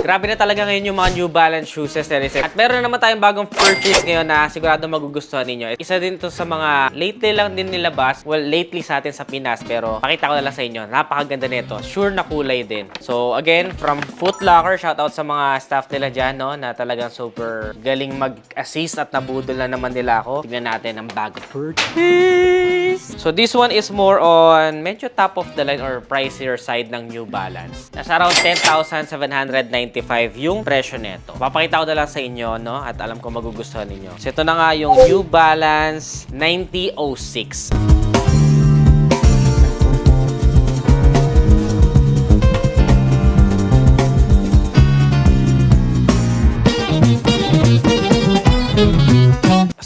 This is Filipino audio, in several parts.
Grabe na talaga ngayon yung mga New Balance shoes sa Reset. At meron na naman tayong bagong purchase ngayon na sigurado magugustuhan ninyo. Isa din to sa mga lately lang din nilabas. Well, lately sa atin sa Pinas, pero pakita ko na lang sa inyo. Napakaganda nito. Sure na kulay din. So again, from Foot Locker, shoutout sa mga staff nila dyan, no, na talagang super galing mag-assist at nabudol na naman nila ako. Tignan natin ang bagong purchase. So this one is more on medyo top of the line or pricier side ng New Balance. Nasa around 10,795 yung presyo nito. Papakita ko na lang sa inyo, no, at alam ko magugustuhan ninyo. So ito na nga yung New Balance 9006.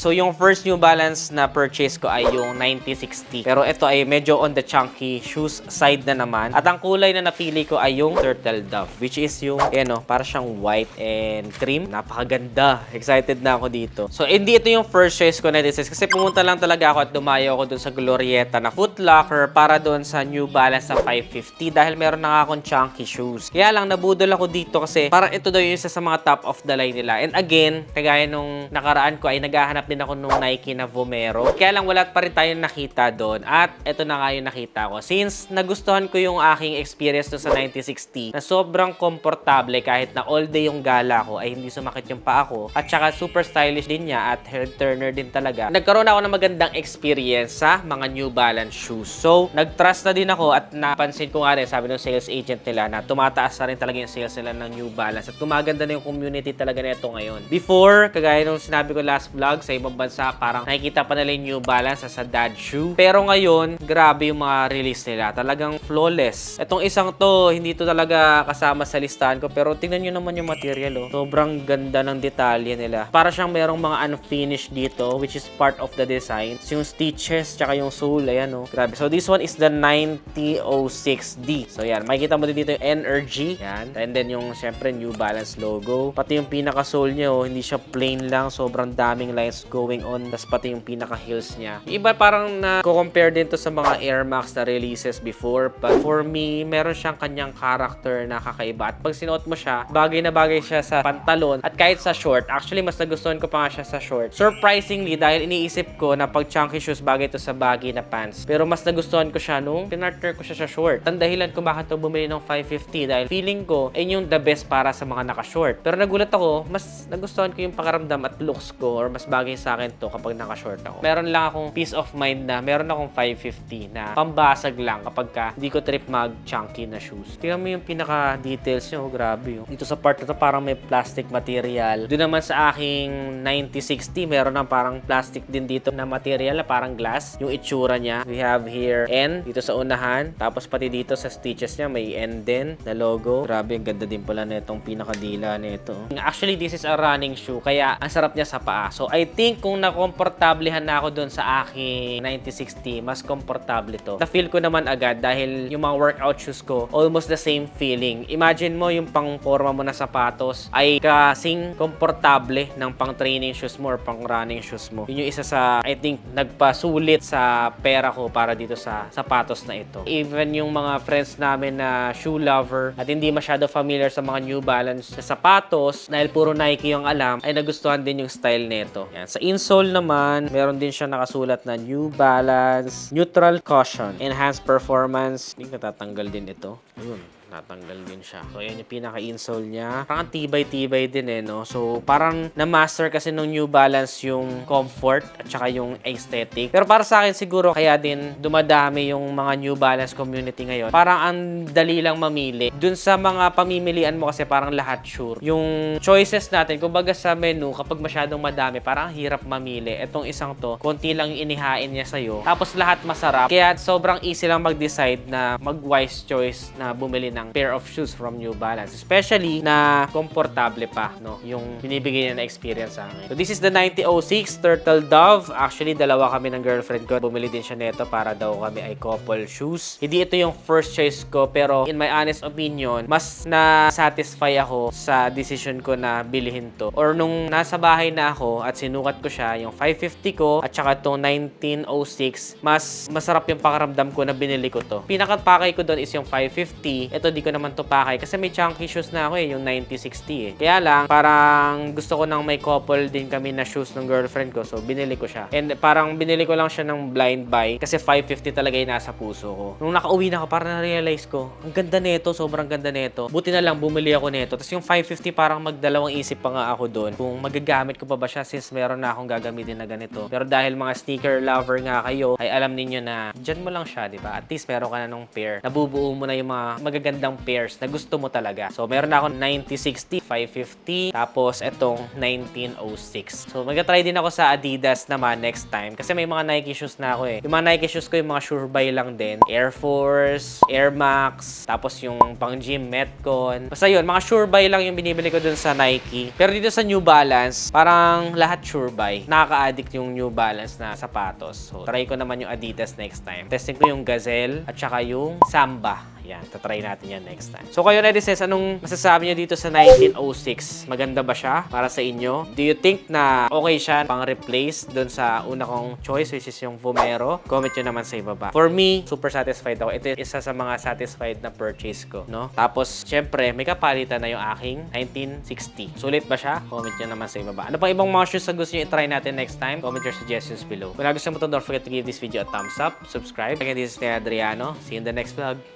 So, yung first New Balance na purchase ko ay yung 9060. Pero ito ay medyo on the chunky shoes side na naman. At ang kulay na napili ko ay yung Turtle Dove, which is yung, para siyang white and cream. Napakaganda. Excited na ako dito. So, hindi ito yung first choice ko na this kasi pumunta lang talaga ako at dumayo ako dun sa Glorieta na Foot Locker para dun sa New Balance sa 550 dahil meron na nga akong chunky shoes. Kaya lang, nabudol ako dito kasi parang ito daw yung isa sa mga top of the line nila. And again, kagaya nung nakaraan ko ay naghahanap din ako nung Nike na Vomero. Kaya lang wala pa rin tayong nakita doon. At ito na nga yung nakita ko. Since nagustuhan ko yung aking experience doon sa 9060 na sobrang komportable kahit na all day yung gala ko ay hindi sumakit yung paa ko. At saka super stylish din niya at hair turner din talaga. Nagkaroon ako ng magandang experience sa mga New Balance shoes. So, nag-trust na din ako at napansin ko nga rin, sabi ng sales agent nila na tumataas na rin talaga yung sales nila ng New Balance at gumaganda na yung community talaga nito ngayon. Before, kagaya nung sinabi ko last vlog, sa ibang bansa, parang nakikita pa nila yung New Balance sa dad shoe. Pero ngayon, grabe yung mga release nila. Talagang flawless. Itong isang to, hindi to talaga kasama sa listahan ko. Pero tingnan nyo naman yung material, oh. Sobrang ganda ng detalye nila. Para siyang merong mga unfinished dito, which is part of the design. Yung stitches, tsaka yung sole, ayan, oh. Grabe. So, this one is the 9006D. So, yan. Makikita mo din dito yung NRG. Yan. And then, yung, syempre, New Balance logo. Pati yung pinaka-sole niya, oh. Hindi siya plain lang. Sobrang daming lines going on, tas pati yung pinaka-heels niya. Yung iba parang na-compare din to sa mga Air Max na releases before, but for me, meron siyang kanyang character na kakaiba. At pag sinuot mo siya, bagay na bagay siya sa pantalon at kahit sa short. Actually, mas nagustuhan ko pa nga siya sa short. Surprisingly, dahil iniisip ko na pag chunky shoes, bagay to sa bagay na pants. Pero mas nagustuhan ko siya nung pinartner ko siya sa short. Ang dahilan kung bakit to bumili ng 550 dahil feeling ko, ay yung the best para sa mga naka-short. Pero nagulat ako, mas nagustuhan ko yung pakaramdam at looks ko or mas bagay sa akin to kapag naka-short ako. Meron lang akong peace of mind na meron akong 550 na pambasag lang kapag hindi ko trip mag-chunky na shoes. Tingnan mo yung pinaka-details nyo. Grabe yun. Dito sa part na to parang may plastic material. Doon naman sa aking 9060, meron ng parang plastic din dito na material na parang glass. Yung itsura niya. We have here N dito sa unahan. Tapos pati dito sa stitches niya may N din na logo. Grabe, ang ganda din pala na itong pinakadila nito. Actually, this is a running shoe. Kaya ang sarap niya sa paa. So, I think kung nakomportablehan na ako doon sa aking 9060, mas komportable to. Na-feel ko naman agad dahil yung mga workout shoes ko, almost the same feeling. Imagine mo yung pang-forma mo na sapatos ay kasing komportable ng pang-training shoes mo or pang-running shoes mo. Yun yung isa sa, I think, nagpasulit sa pera ko para dito sa sapatos na ito. Even yung mga friends namin na shoe lover at hindi masyado familiar sa mga New Balance na sapatos, dahil puro Nike yung alam, ay nagustuhan din yung style nito. Yan. Sa insole naman, meron din siya nakasulat na New Balance Neutral Cushion Enhanced Performance. Hindi ko tatanggal din ito. Ayun. Natanggal din siya. So, ayan yung pinaka-insole niya. Parang tibay-tibay din no? So, parang na-master kasi nung New Balance yung comfort at saka yung aesthetic. Pero para sa akin siguro, kaya din dumadami yung mga New Balance community ngayon. Parang ang dali lang mamili. Dun sa mga pamimilian mo kasi parang lahat sure. Yung choices natin, kumbaga sa menu, kapag masyadong madami, parang hirap mamili. Etong isang to, konti lang inihain niya sa'yo. Tapos lahat masarap. Kaya sobrang easy lang mag-decide na mag-wise choice na bumili ng pair of shoes from New Balance. Especially na komportable pa, no? Yung binibigay niya na experience sa akin. So, this is the 9006 Turtle Dove. Actually, dalawa kami ng girlfriend ko. Bumili din siya nito para daw kami ay couple shoes. Hindi ito yung first choice ko, pero in my honest opinion, mas na-satisfy ako sa decision ko na bilhin to. Or nung nasa bahay na ako at sinukat ko siya, yung 550 ko at saka itong 1906, mas masarap yung pakaramdam ko na binili ko to. Pinaka-pakay ko doon is yung 550. Ito to, di ko naman to pakay kasi may chunky shoes na ako yung 9060 Kaya lang, parang gusto ko nang may couple din kami na shoes ng girlfriend ko. So, binili ko siya. And parang binili ko lang siya ng blind buy kasi 550 talaga yung nasa puso ko. Nung nakauwi na ako, parang na-realize ko, ang ganda nito, sobrang ganda nito. Buti na lang, bumili ako nito. Tapos yung 550 parang magdalawang isip pa nga ako doon kung magagamit ko pa ba siya since meron na akong gagamitin na ganito. Pero dahil mga sneaker lover nga kayo, ay alam ninyo na dyan mo lang siya, di ba? At least meron ka na nung pair. Nabubuo mo na yung mga magagandang pairs na gusto mo talaga. So, meron na ako 9060, 550, tapos etong 1906. So, mag-try din ako sa Adidas naman next time kasi may mga Nike shoes na ako eh. Yung mga Nike shoes ko, yung mga sure buy lang din. Air Force, Air Max, tapos yung pang gym, Metcon. Basta yun, mga sure buy lang yung binibili ko dun sa Nike. Pero dito sa New Balance, parang lahat sure buy. Nakaka-addict yung New Balance na sapatos. So, try ko naman yung Adidas next time. Testing ko yung Gazelle at saka yung Samba. Yan, tatry natin yan next time. So kayo, netizens, anong masasabi nyo dito sa 1906? Maganda ba siya para sa inyo? Do you think na okay siya pang replace doon sa una kong choice, which is yung Vomero? Comment nyo naman sa ibaba. For me, super satisfied ako. Ito isa sa mga satisfied na purchase ko, no? Tapos, syempre, may kapalitan na yung aking 1960. Sulit ba siya? Comment nyo naman sa ibaba. Ano pang ibang mga shoes na gusto nyo i-try natin next time? Comment your suggestions below. Kung nagustuhan mo ito, don't forget to give this video a thumbs up, subscribe. Again, this is Adriano. See you in the next vlog.